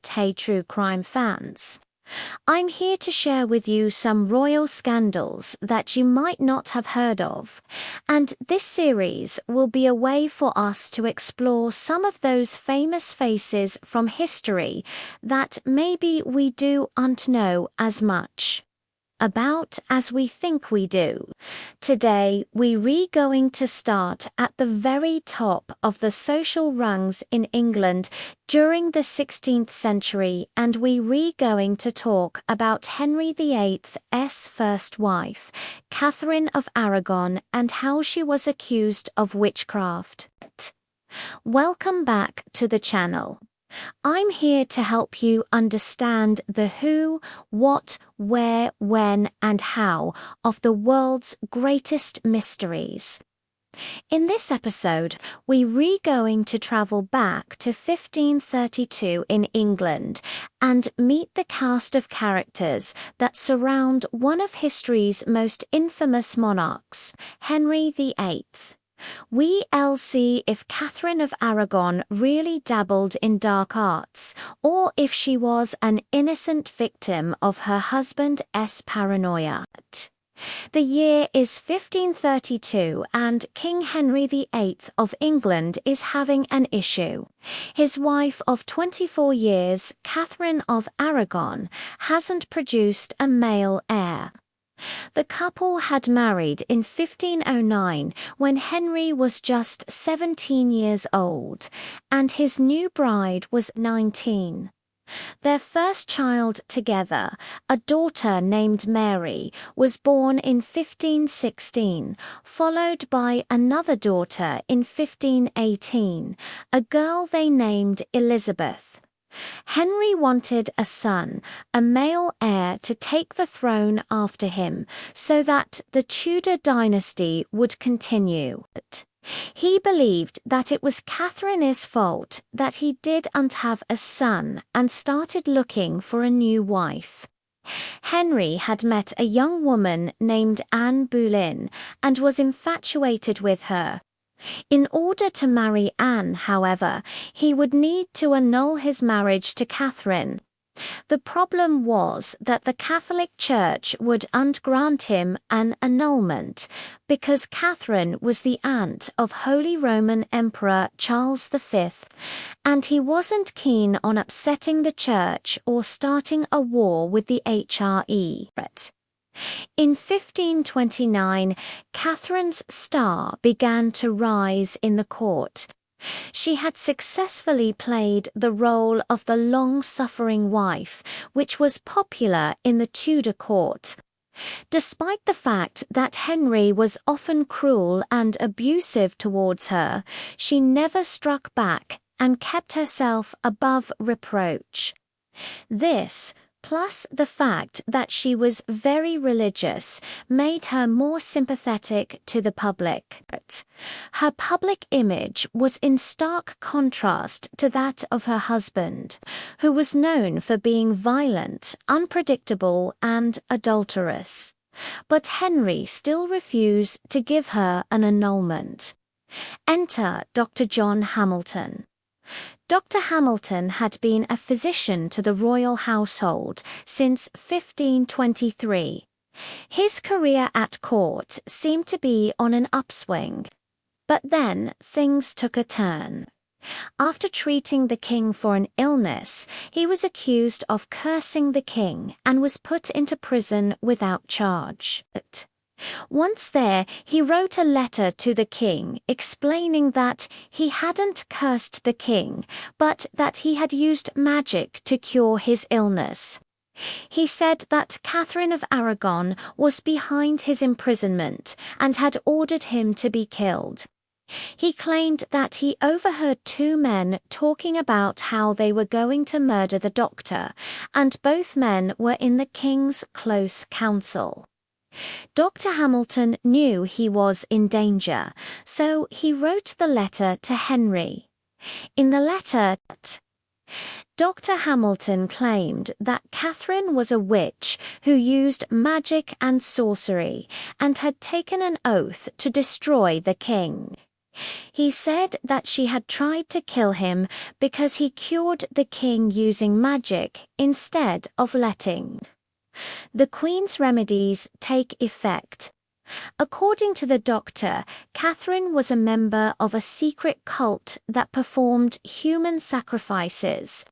Hey true crime fans. I'm here to share with you some royal scandals that you might not have heard of, and this series will be a way for us to explore some of those famous faces from history that maybe we don't know as much about as we think we do. Today, we're going to start at the very top of the social rungs in England during the 16th century, and we're going to talk about Henry VIII's first wife, Catherine of Aragon, and how she was accused of witchcraft. Welcome back to the channel. I'm here to help you understand the who, what, where, when, and how of the world's greatest mysteries. In this episode, we're going to travel back to 1532 in England and meet the cast of characters that surround one of history's most infamous monarchs, Henry VIII. We'll see if Catherine of Aragon really dabbled in dark arts, or if she was an innocent victim of her husband's paranoia. The year is 1532 and King Henry VIII of England is having an issue. His wife of 24 years, Catherine of Aragon, hasn't produced a male heir. The couple had married in 1509 when Henry was just 17 years old, and his new bride was 19. Their first child together, a daughter named Mary, was born in 1516, followed by another daughter in 1518, a girl they named Elizabeth. Henry wanted a son, a male heir to take the throne after him, so that the Tudor dynasty would continue. He believed that it was Catherine's fault that he didn't have a son and started looking for a new wife. Henry had met a young woman named Anne Boleyn and was infatuated with her. In order to marry Anne, however, he would need to annul his marriage to Catherine. The problem was that the Catholic Church wouldn't grant him an annulment because Catherine was the aunt of Holy Roman Emperor Charles V, and he wasn't keen on upsetting the Church or starting a war with the HRE. In 1529, Catherine's star began to rise in the court. She had successfully played the role of the long-suffering wife, which was popular in the Tudor court. Despite the fact that Henry was often cruel and abusive towards her, she never struck back and kept herself above reproach. This, plus the fact that she was very religious, made her more sympathetic to the public. Her public image was in stark contrast to that of her husband, who was known for being violent, unpredictable, and adulterous. But Henry still refused to give her an annulment. Enter Dr. John Hamilton. Dr. Hamilton had been a physician to the royal household since 1523. His career at court seemed to be on an upswing. But then things took a turn. After treating the king for an illness, he was accused of cursing the king and was put into prison without charge. Once there, he wrote a letter to the king explaining that he hadn't cursed the king, but that he had used magic to cure his illness. He said that Catherine of Aragon was behind his imprisonment and had ordered him to be killed. He claimed that he overheard two men talking about how they were going to murder the doctor, and both men were in the king's close counsel. Dr. Hamilton knew he was in danger, so he wrote the letter to Henry. In the letter, Dr. Hamilton claimed that Catherine was a witch who used magic and sorcery and had taken an oath to destroy the king. He said that she had tried to kill him because he cured the king using magic instead of letting the queen's remedies take effect. According to the doctor, Catherine was a member of a secret cult that performed human sacrifices.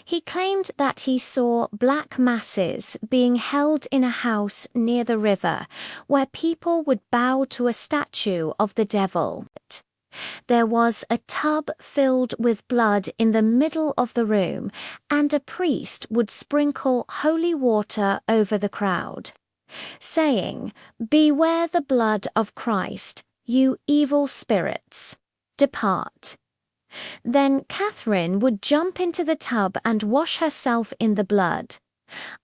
He claimed that he saw black masses being held in a house near the river, where people would bow to a statue of the devil. There was a tub filled with blood in the middle of the room, and a priest would sprinkle holy water over the crowd, saying, "Beware the blood of Christ, you evil spirits. Depart." Then Catherine would jump into the tub and wash herself in the blood.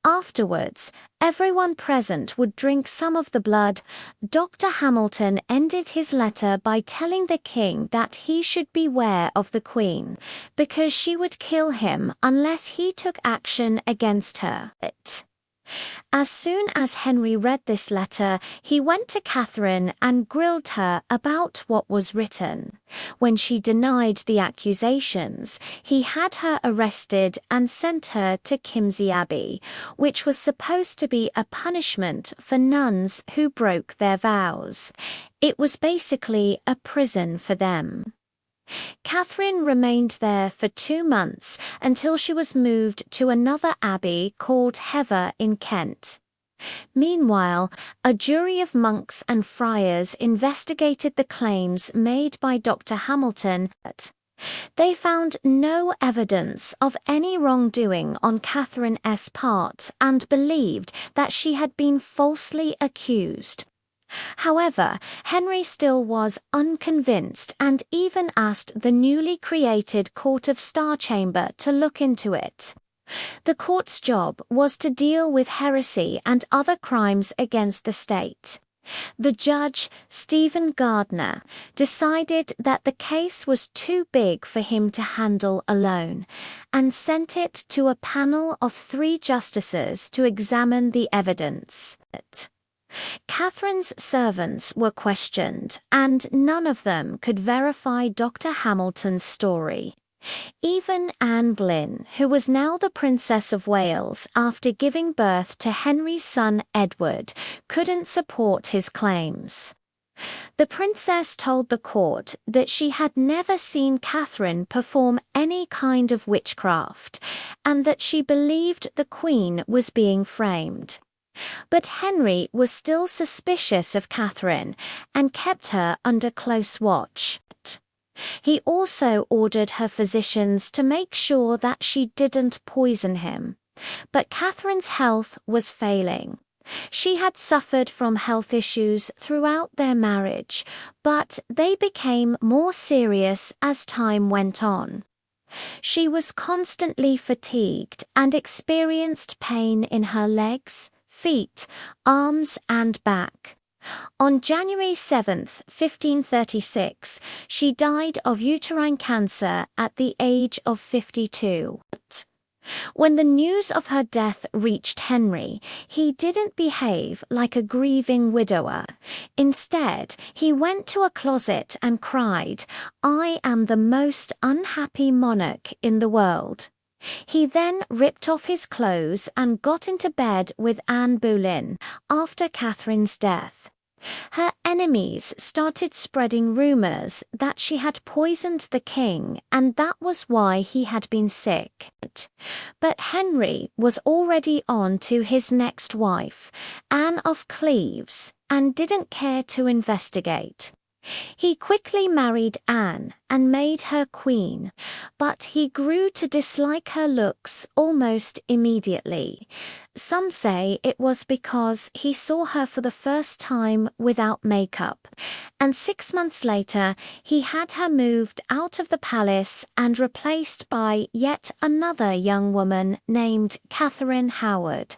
Afterwards, everyone present would drink some of the blood. Dr. Hamilton ended his letter by telling the king that he should beware of the queen, because she would kill him unless he took action against her. As soon as Henry read this letter, he went to Catherine and grilled her about what was written. When she denied the accusations, he had her arrested and sent her to Kimsey Abbey, which was supposed to be a punishment for nuns who broke their vows. It was basically a prison for them. Catherine remained there for 2 months until she was moved to another abbey called Hever in Kent. Meanwhile, a jury of monks and friars investigated the claims made by Dr. Hamilton. They found no evidence of any wrongdoing on Catherine's part and believed that she had been falsely accused. However, Henry still was unconvinced and even asked the newly created Court of Star Chamber to look into it. The court's job was to deal with heresy and other crimes against the state. The judge, Stephen Gardner, decided that the case was too big for him to handle alone and sent it to a panel of 3 justices to examine the evidence. Catherine's servants were questioned, and none of them could verify Dr. Hamilton's story. Even Anne Boleyn, who was now the Princess of Wales after giving birth to Henry's son Edward, couldn't support his claims. The princess told the court that she had never seen Catherine perform any kind of witchcraft, and that she believed the Queen was being framed. But Henry was still suspicious of Catherine and kept her under close watch. He also ordered her physicians to make sure that she didn't poison him. But Catherine's health was failing. She had suffered from health issues throughout their marriage, but they became more serious as time went on. She was constantly fatigued and experienced pain in her legs, feet, arms, and back. On January 7, 1536, she died of uterine cancer at the age of 52. When the news of her death reached Henry, he didn't behave like a grieving widower. Instead, he went to a closet and cried, "I am the most unhappy monarch in the world." He then ripped off his clothes and got into bed with Anne Boleyn after Catherine's death. Her enemies started spreading rumors that she had poisoned the king, and that was why he had been sick. But Henry was already on to his next wife, Anne of Cleves, and didn't care to investigate. He quickly married Anne and made her queen, but he grew to dislike her looks almost immediately. Some say it was because he saw her for the first time without makeup, and 6 months later he had her moved out of the palace and replaced by yet another young woman named Catherine Howard.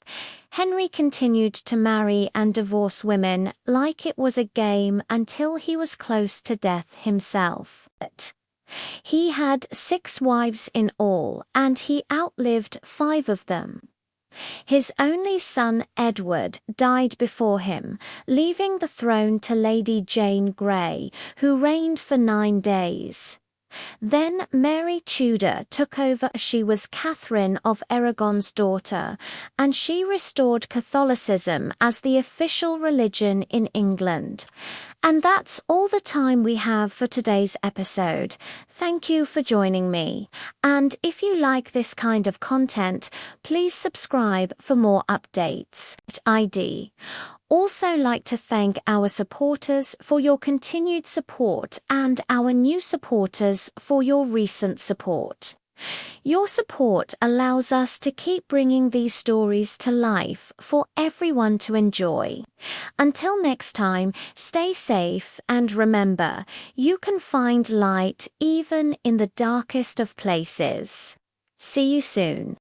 Henry continued to marry and divorce women like it was a game until he was close to death himself. He had 6 wives in all, and he outlived 5 of them. His only son Edward died before him, leaving the throne to Lady Jane Grey, who reigned for 9 days. Then Mary Tudor took over. She was Catherine of Aragon's daughter, and she restored Catholicism as the official religion in England. And that's all the time we have for today's episode. Thank you for joining me. And if you like this kind of content, please subscribe for more updates. ID. Also like to thank our supporters for your continued support and our new supporters for your recent support. Your support allows us to keep bringing these stories to life for everyone to enjoy. Until next time, stay safe and remember, you can find light even in the darkest of places. See you soon.